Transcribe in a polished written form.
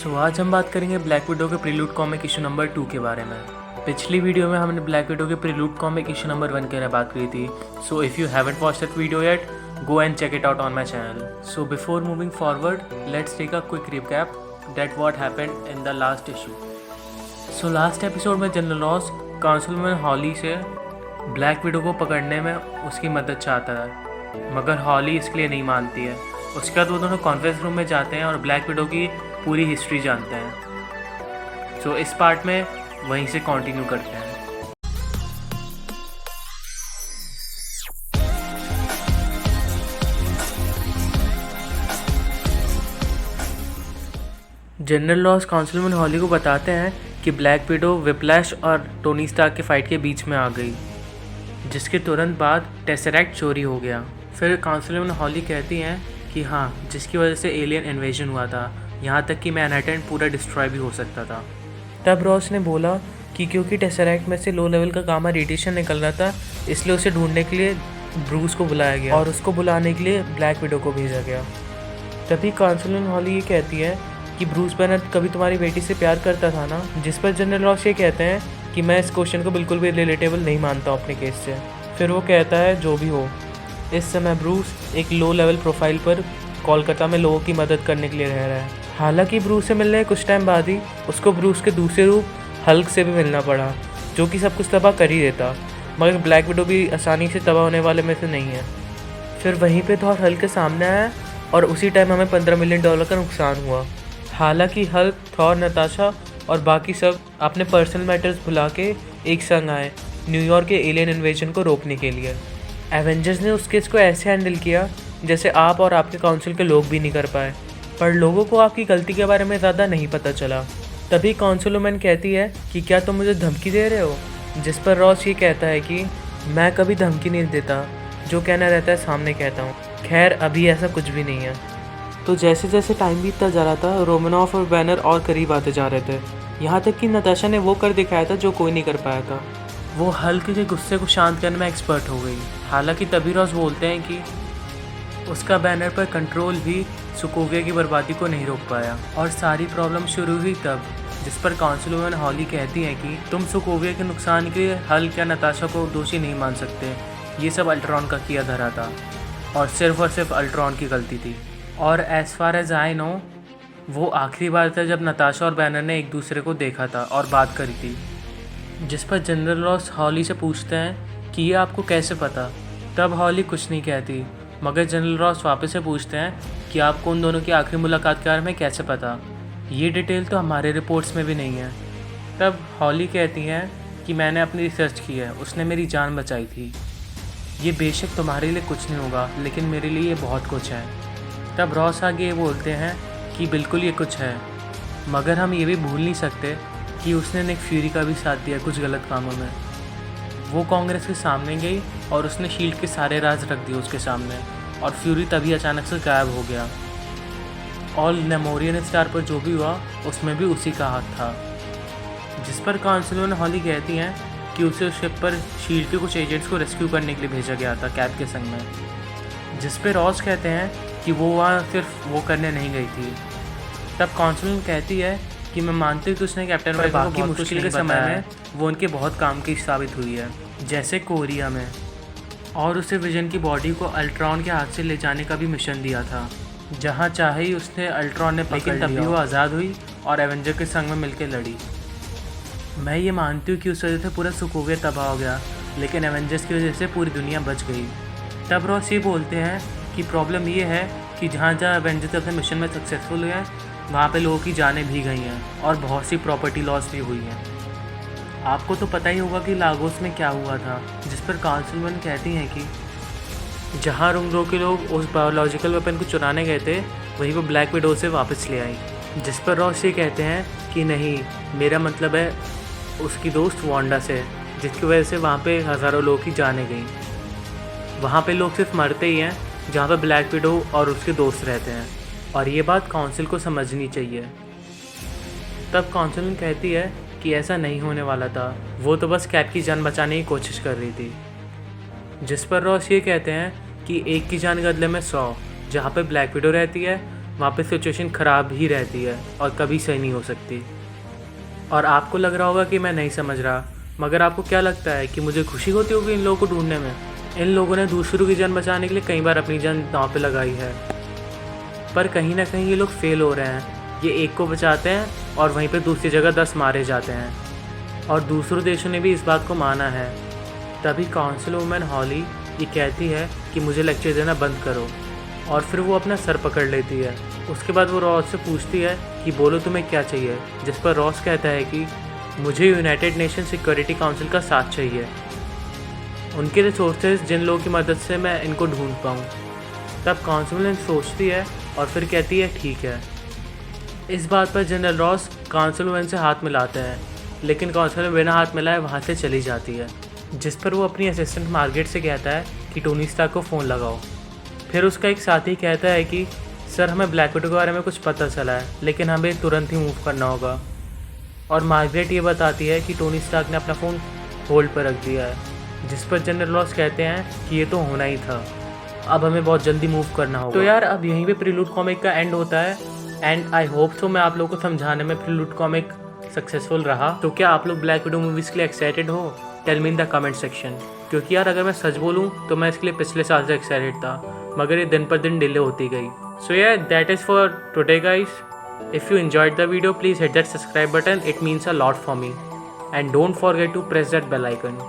आज हम बात करेंगे ब्लैक विडो के प्रीलूड कॉमिक इशू नंबर 2 के बारे में। पिछली वीडियो में हमने ब्लैक विडो के प्रीलूड कॉमिक इशू नंबर 1 के बारे में बात करी थी। So if you haven't watched that video yet, go and check it out on my channel. So before moving forward, let's take a quick recap that what happened in the last issue. So last episode में general Ross काउंसिलमैन हॉली से black window को पकड़ने में उसकी मदद चाहता है, मगर हॉली इसके लिए नहीं मानती है। उसके बाद वो दोनों कॉन्फ्रेंस रूम में जाते हैं और ब्लैक विडो की पूरी हिस्ट्री जानते हैं। सो इस पार्ट में वहीं से कंटिन्यू करते हैं। जनरल रॉस काउंसिलमैन हॉली को बताते हैं कि ब्लैक विडो विप्लैश और टोनी स्टार्क के फाइट के बीच में आ गई, जिसके तुरंत बाद टेसरैक्ट चोरी हो गया। फिर काउंसिलमैन हॉली कहती हैं कि हाँ, जिसकी वजह से एलियन इन्वेजन हुआ था, यहाँ तक कि मैनहट्टन पूरा डिस्ट्रॉय भी हो सकता था। तब रॉस ने बोला कि क्योंकि टेसरैक्ट में से लो लेवल का गामा रेडिएशन निकल रहा था, इसलिए उसे ढूंढने के लिए ब्रूस को बुलाया गया और उसको बुलाने के लिए ब्लैक विडो को भेजा गया। तभी काउंसिलमैन हॉली ये कहती है कि ब्रूस बैनर कभी तुम्हारी बेटी से प्यार करता था ना, जिस पर जनरल रॉस ये कहते हैं कि मैं इस क्वेश्चन को बिल्कुल भी रिलेटेबल नहीं मानता अपने केस से। फिर वो कहता है जो भी हो, इस समय ब्रूस एक लो लेवल प्रोफाइल पर कोलकाता में लोगों की मदद करने के लिए रह रहा है। हालांकि ब्रूस से मिलने कुछ टाइम बाद ही उसको ब्रूस के दूसरे रूप हल्क से भी मिलना पड़ा, जो कि सब कुछ तबाह कर ही देता, मगर ब्लैक विडो भी आसानी से तबाह होने वाले में से नहीं है। फिर वहीं पे थॉर हल्क के सामने आया और उसी टाइम हमें $15 मिलियन का नुकसान हुआ। हालांकि हल्क, थॉर, नताशा और बाकी सब अपने पर्सनल मैटर्स भुला के एक संग आए न्यूयॉर्क के एलियन इन्वेजन को रोकने के लिए। एवेंजर्स ने उस केस को ऐसे हैंडल किया जैसे आप और आपके काउंसिल के लोग भी नहीं कर पाए, पर लोगों को आपकी गलती के बारे में ज़्यादा नहीं पता चला। तभी काउंसिलमैन कहती है कि क्या तुम मुझे धमकी दे रहे हो, जिस पर रॉस ये कहता है कि मैं कभी धमकी नहीं देता, जो कहना रहता है सामने कहता हूँ। खैर, अभी ऐसा कुछ भी नहीं है। तो जैसे जैसे टाइम बीतता जा रहा था, रोमनॉफ और बैनर और करीब आते जा रहे थे, यहाँ तक कि नताशा ने वो कर दिखाया था जो कोई नहीं कर पाया था। वो हल्क के गुस्से को शांत करने में एक्सपर्ट हो गई। हालांकि तभी रॉस बोलते हैं कि उसका बैनर पर कंट्रोल भी सोकोविया की बर्बादी को नहीं रोक पाया, और सारी प्रॉब्लम शुरू हुई तब, जिस पर काउंसिलमैन हॉली कहती हैं कि तुम सोकोविया के नुकसान के लिए हल्क या नताशा को दोषी नहीं मान सकते, ये सब अल्ट्रॉन का किया धरा था और सिर्फ अल्ट्रॉन की गलती थी। और as far as I know, वो आखिरी बार था जब नताशा और बैनर ने एक दूसरे को देखा था और बात करी थी। जिस पर जनरल रॉस हॉली से पूछते हैं कि ये आपको कैसे पता। तब हॉली कुछ नहीं कहती, मगर जनरल रॉस वापस से पूछते हैं कि आपको उन दोनों की आखिरी मुलाकात के बारे में कैसे पता, ये डिटेल तो हमारे रिपोर्ट्स में भी नहीं है। तब हॉली कहती हैं कि मैंने अपनी रिसर्च की है, उसने मेरी जान बचाई थी। ये बेशक तुम्हारे लिए कुछ नहीं होगा, लेकिन मेरे लिए ये बहुत कुछ है। तब रॉस आगे ये बोलते हैं कि बिल्कुल ये कुछ है, मगर हम ये भी भूल नहीं सकते कि उसने निक फ्यूरी का भी साथ दिया कुछ गलत कामों में। वो कांग्रेस के सामने गई और उसने शील्ड के सारे राज रख दिए उसके सामने, और फ्यूरी तभी अचानक से गायब हो गया। और नेमोरियन स्टार पर जो भी हुआ उसमें भी उसी का हाथ था। जिस पर काउंसिलमैन हॉली कहती हैं कि उसे उस शिप पर शील्ड के कुछ एजेंट्स को रेस्क्यू करने के लिए भेजा गया था कैप के संग में। जिस पर रॉस कहते हैं कि वो वहाँ सिर्फ वो करने नहीं गई थी। तब काउंसिलमैन कहती है कि मैं मानती हूँ कि उसने कैप्टन अमेरिका की मुश्किल के समय में वो उनके बहुत काम की साबित हुई है, जैसे कोरिया में, और उसे विजन की बॉडी को अल्ट्रॉन के हाथ से ले जाने का भी मिशन दिया था, जहाँ चाहे ही उसने अल्ट्रॉन ने पकड़ लिया। तभी वो आज़ाद हुई और एवेंजर के संग में मिलकर लड़ी। मैं ये मानती हूँ कि उस वजह से पूरा सोकोविया तबाह हो गया, लेकिन एवेंजर्स की वजह से पूरी दुनिया बच गई। तब रॉस ये बोलते हैं कि प्रॉब्लम ये है कि जहाँ जहाँ एवेंजर्स अपने मिशन में सक्सेसफुल हुए हैं, वहाँ पे लोगों की जानें भी गई हैं और बहुत सी प्रॉपर्टी लॉस भी हुई हैं। आपको तो पता ही होगा कि लागोस में क्या हुआ था, जिस पर काउंसिलमैन कहती हैं कि जहाँ रुंगरो के लोग उस बायोलॉजिकल वेपन को चुराने गए थे, वहीं वो ब्लैक विडो से वापस ले आई। जिस पर रॉस ये कहते हैं कि नहीं, मेरा मतलब है उसकी दोस्त वांडा से, जिसकी वजह से वहाँ पे हज़ारों लोगों की जानें गई। वहाँ पे लोग सिर्फ मरते ही हैं जहाँ पे ब्लैक विडो और उसके दोस्त रहते हैं, और ये बात काउंसिल को समझनी चाहिए। तब काउंसिल कहती है कि ऐसा नहीं होने वाला था, वो तो बस कैप की जान बचाने की कोशिश कर रही थी। जिस पर रॉस ये कहते हैं कि एक की जान के बदले में 100, जहाँ पे ब्लैक विडो रहती है वहाँ पे सिचुएशन ख़राब ही रहती है और कभी सही नहीं हो सकती। और आपको लग रहा होगा कि मैं नहीं समझ रहा, मगर आपको क्या लगता है कि मुझे खुशी होती होगी इन लोगों को ढूंढने में? इन लोगों ने दूसरों की जान बचाने के लिए कई बार अपनी जान दांव पे लगाई है, पर कहीं ना कहीं ये लोग फेल हो रहे हैं। ये एक को बचाते हैं और वहीं पे दूसरी जगह 10 मारे जाते हैं, और दूसरों देशों ने भी इस बात को माना है। तभी काउंसिल वुमेन हॉली ये कहती है कि मुझे लेक्चर देना बंद करो, और फिर वो अपना सर पकड़ लेती है। उसके बाद वो रॉस से पूछती है कि बोलो तुम्हें क्या चाहिए, जिस पर रॉस कहता है कि मुझे यूनाइटेड नेशन सिक्योरिटी काउंसिल का साथ चाहिए, उनके रिसोर्सेज जिन लोगों की मदद से मैं इनको ढूंढ पाऊँ। तब काउंसिल सोचती है और फिर कहती है ठीक है। इस बात पर जनरल रॉस काउंसिल वुमेन से हाथ मिलाते हैं, लेकिन काउंसिल बिना हाथ मिलाए वहाँ से चली जाती है, जिस पर वो अपनी असिस्टेंट मार्गरेट से कहता है कि टोनी स्टार्क को फ़ोन लगाओ। फिर उसका एक साथी कहता है कि सर हमें ब्लैक विडो के बारे में कुछ पता चला है, लेकिन हमें तुरंत ही मूव करना होगा। और मार्गरेट ये बताती है कि टोनी स्टार्क ने अपना फ़ोन होल्ड पर रख दिया है, जिस पर जनरल रॉस कहते हैं कि ये तो होना ही था, अब हमें बहुत जल्दी मूव करना होगा। तो यार अब यहीं पे प्रीलूड कॉमिक का एंड होता है, एंड आई होप तो मैं आप लोगों को समझाने में प्रीलूड कॉमिक सक्सेसफुल रहा। तो क्या आप लोग ब्लैक विडो मूवीज़ के लिए एक्साइटेड हो? Tell me in the comment section. क्योंकि यार अगर मैं सच बोलूँ तो मैं इसके लिए पिछले साल से एक्साइटेड था, मगर ये दिन पर दिन डिले होती गई। सो यार that is for today guys. If you enjoyed the video, please hit that subscribe button, it means a lot for me. And don't forget to press that bell icon.